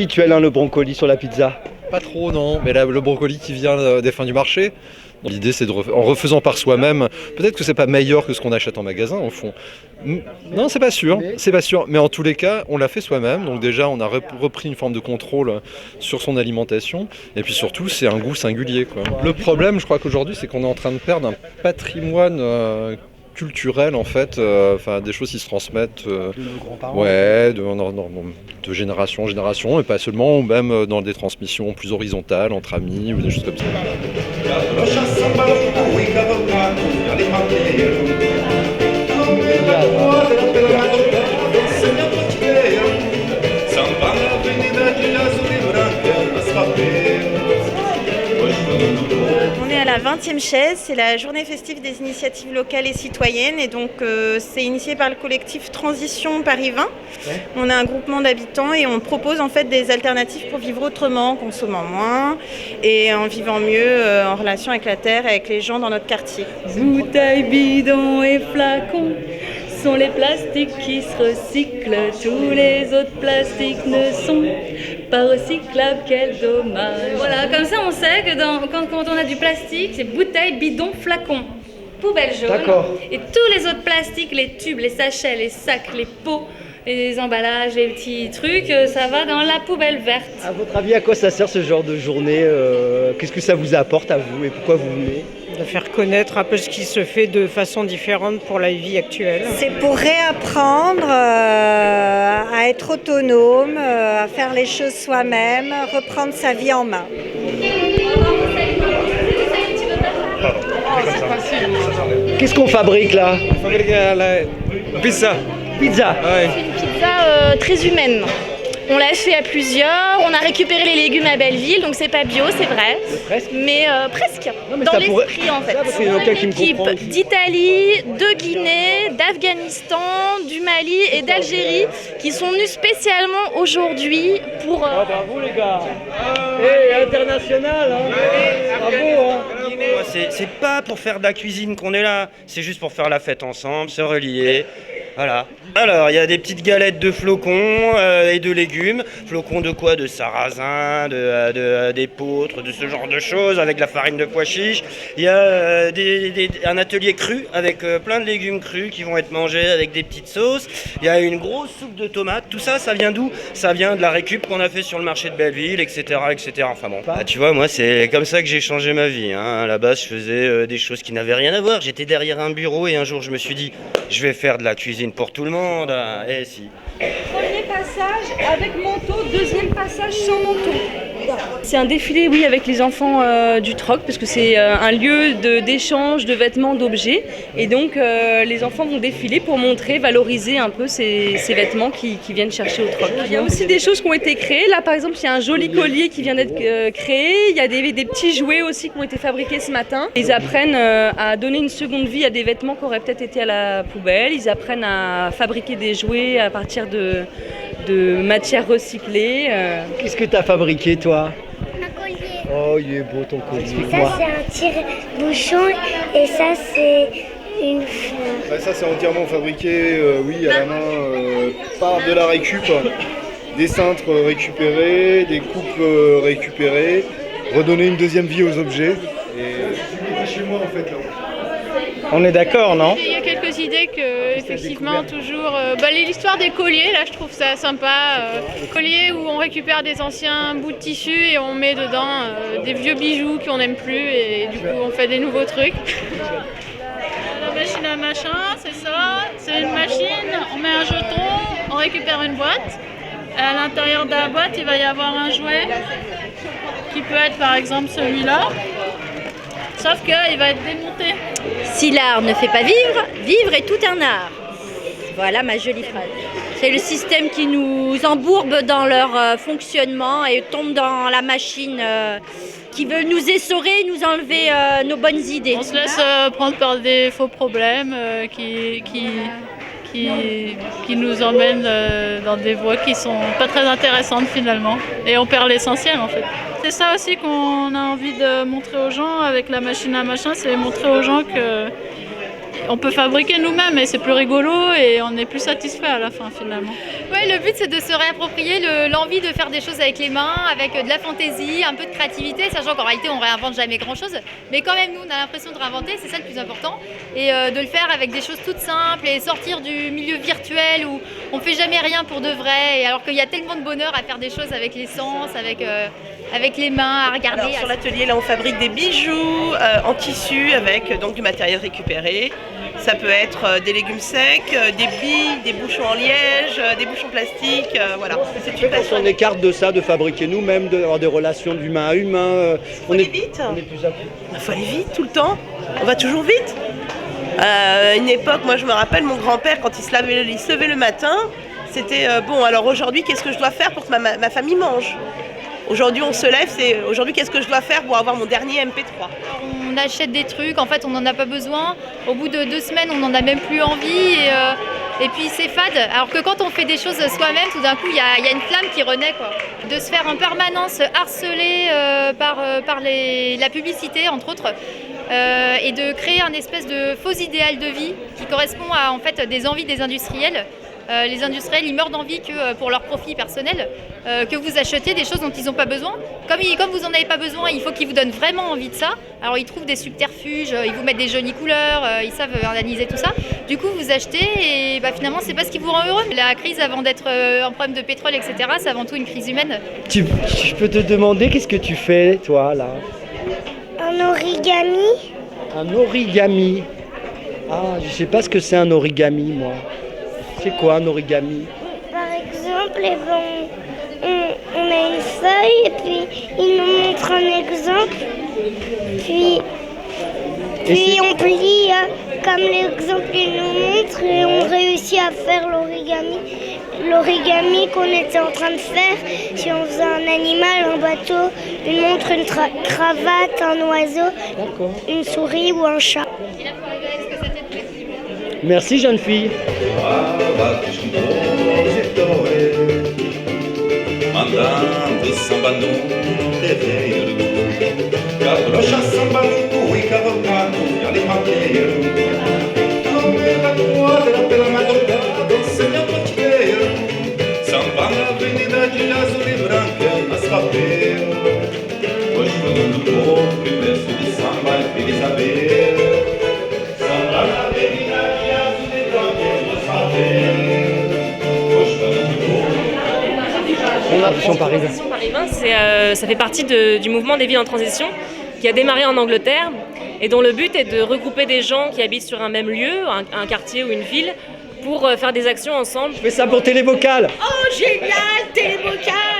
habituel le brocoli sur la pizza. Pas trop, non, mais là, le brocoli qui vient des fins du marché. L'idée, c'est en refaisant par soi-même, peut-être que c'est pas meilleur que ce qu'on achète en magasin, au fond. Non, c'est pas sûr. Mais en tous les cas, on l'a fait soi-même. Donc déjà, on a repris une forme de contrôle sur son alimentation. Et puis surtout, c'est un goût singulier, quoi. Le problème, je crois qu'aujourd'hui, c'est qu'on est en train de perdre un patrimoine culturel, en fait, des choses qui se transmettent De nos grands-parents. de génération en génération, et pas seulement, ou même dans des transmissions plus horizontales, entre amis, ou des choses comme ça. On est à la 20e chaise, c'est la journée festive des initiatives locales et citoyennes et donc c'est initié par le collectif Transition Paris 20. Ouais. On a un groupement d'habitants et on propose en fait des alternatives pour vivre autrement, en consommant moins et en vivant mieux en relation avec la terre et avec les gens dans notre quartier. Bouteilles, bidons et flacons sont les plastiques qui se recyclent. Tous les autres plastiques ne sont pas recyclables, quel dommage. Voilà, comme ça on sait que quand on a du plastique, c'est bouteilles, bidons, flacons, poubelle jaune. D'accord. Et tous les autres plastiques, les tubes, les sachets, les sacs, les pots, les emballages, les petits trucs, ça va dans la poubelle verte. À votre avis, à quoi ça sert ce genre de journée Qu'est-ce que ça vous apporte à vous et pourquoi vous venez ? De faire connaître un peu ce qui se fait de façon différente pour la vie actuelle. C'est pour réapprendre à être autonome, à faire les choses soi-même, reprendre sa vie en main. Qu'est-ce qu'on fabrique là ? On fabrique la pizza. Pizza. Ouais. C'est une pizza très humaine. On l'a fait à plusieurs, on a récupéré les légumes à Belleville, donc c'est pas bio, c'est vrai. Presque. Mais presque, Non, mais dans ça l'esprit en fait. Ça, parce qu'il y a aucun qui me Équipe comprend aussi. d'Italie, de Guinée, d'Afghanistan, du Mali et d'Algérie qui sont venus spécialement aujourd'hui pour... Bravo les gars. Hey, international bravo C'est pas pour faire de la cuisine qu'on est là, c'est juste pour faire la fête ensemble, se relier. Voilà. Alors, il y a des petites galettes de flocons et de légumes. Flocons de quoi ? De sarrasin, d'épeautre, de ce genre de choses, avec de la farine de pois chiche. Il y a un atelier cru avec plein de légumes crus qui vont être mangés avec des petites sauces. Il y a une grosse soupe de tomates. Tout ça, ça vient d'où ? Ça vient de la récup qu'on a fait sur le marché de Belleville, etc. etc. Enfin bon, tu vois, moi, c'est comme ça que j'ai changé ma vie. À la base, je faisais des choses qui n'avaient rien à voir. J'étais derrière un bureau et un jour, je me suis dit, je vais faire de la cuisine pour tout le monde. Eh si. Premier passage avec manteau, deuxième passage sans manteau. C'est un défilé, oui, avec les enfants du Troc, parce que c'est un lieu d'échange de vêtements, d'objets. Et donc, les enfants vont défiler pour montrer, valoriser un peu ces vêtements qu'ils viennent chercher au Troc. Il y a aussi des choses qui ont été créées. Là, par exemple, il y a un joli collier qui vient d'être créé. Il y a des petits jouets aussi qui ont été fabriqués ce matin. Ils apprennent à donner une seconde vie à des vêtements qui auraient peut-être été à la poubelle. Ils apprennent à fabriquer des jouets à partir de matières recyclées. Qu'est-ce que tu as fabriqué toi ? Un collier. Oh, il est beau ton collier. Ça, c'est un tire-bouchon et ça, c'est une fleur. Ça, c'est entièrement fabriqué, à la main, par de la récup. Des cintres récupérés, des coupes récupérées, redonner une deuxième vie aux objets. Et chez moi, en fait, là. On est d'accord, non ? Il y a quelques idées que, effectivement, toujours... l'histoire des colliers, là, je trouve ça sympa. Colliers où on récupère des anciens bouts de tissu et on met dedans des vieux bijoux qu'on n'aime plus et du coup, on fait des nouveaux trucs. La machine à machin, c'est ça. C'est une machine, on met un jeton, on récupère une boîte. À l'intérieur de la boîte, il va y avoir un jouet qui peut être, par exemple, celui-là. Sauf qu'il va être démonté. Si l'art ne fait pas vivre, vivre est tout un art. Voilà ma jolie phrase. C'est le système qui nous embourbe dans leur fonctionnement et tombe dans la machine qui veut nous essorer, nous enlever nos bonnes idées. On se laisse prendre par des faux problèmes qui nous emmènent dans des voies qui sont pas très intéressantes finalement. Et on perd l'essentiel en fait. C'est ça aussi qu'on a envie de montrer aux gens avec la machine à machin, c'est montrer aux gens que on peut fabriquer nous-mêmes et c'est plus rigolo et on est plus satisfait à la fin finalement. Ouais, le but c'est de se réapproprier l'envie de faire des choses avec les mains, avec de la fantaisie, un peu de créativité, sachant qu'en réalité on réinvente jamais grand-chose, mais quand même nous on a l'impression de réinventer, c'est ça le plus important, et de le faire avec des choses toutes simples et sortir du milieu virtuel où on fait jamais rien pour de vrai, et alors qu'il y a tellement de bonheur à faire des choses avec les sens, avec les mains, à regarder. Alors, sur l'atelier, là, on fabrique des bijoux en tissu avec donc du matériel récupéré. Ça peut être des légumes secs, des billes, des bouchons en liège, des bouchons plastiques, voilà. C'est une passion. On écarte de ça, de fabriquer nous-mêmes, d'avoir des relations d'humain à humain. On est vite. Il faut aller vite tout le temps. On va toujours vite. Une époque, moi je me rappelle, mon grand-père, quand il se levait le matin, c'était bon, alors aujourd'hui, qu'est-ce que je dois faire pour que ma famille mange ? Aujourd'hui, on se lève, c'est aujourd'hui, qu'est-ce que je dois faire pour avoir mon dernier MP3 ? On achète des trucs, en fait, on n'en a pas besoin. Au bout de 2 semaines, on n'en a même plus envie. Et puis, c'est fade. Alors que quand on fait des choses soi-même, tout d'un coup, il y a une flamme qui renaît, quoi. De se faire en permanence harceler par la publicité, entre autres, et de créer un espèce de faux idéal de vie qui correspond à, en fait, des envies des industriels. Les industriels, ils meurent d'envie que pour leur profit personnel, que vous achetez des choses dont ils n'ont pas besoin. Comme vous n'en avez pas besoin, il faut qu'ils vous donnent vraiment envie de ça. Alors ils trouvent des subterfuges, ils vous mettent des jolies couleurs, ils savent organiser tout ça. Du coup, vous achetez et finalement, c'est pas ce qui vous rend heureux. La crise, avant d'être un problème de pétrole, etc., c'est avant tout une crise humaine. Je peux te demander, qu'est-ce que tu fais, toi, là ? Un origami. Un origami. Ah, je sais pas ce que c'est un origami, moi. C'est quoi un origami ? Par exemple, on a une feuille et puis il nous montre un exemple. Puis on plie comme l'exemple il nous montre et on réussit à faire l'origami. L'origami qu'on était en train de faire, si on faisait un animal, un bateau, une montre, une cravate, un oiseau, une souris ou un chat. Merci, jeune fille. Andando samba no terreiro, cabrocha samba no cu e cavalgado e alimateiro. No meio da quadra pela madrugada, sem meu porteiro, samba na avenida de azul e branca, asfalteiro. Hoje falando do povo e preço de samba e feliz saber. Samba na avenida de azul e branca, asfalteiro. Tradition Paris 20, ça fait partie du mouvement des villes en transition qui a démarré en Angleterre et dont le but est de regrouper des gens qui habitent sur un même lieu, un quartier ou une ville, pour faire des actions ensemble. Je fais ça pour Télévocal. Oh génial, Télévocal.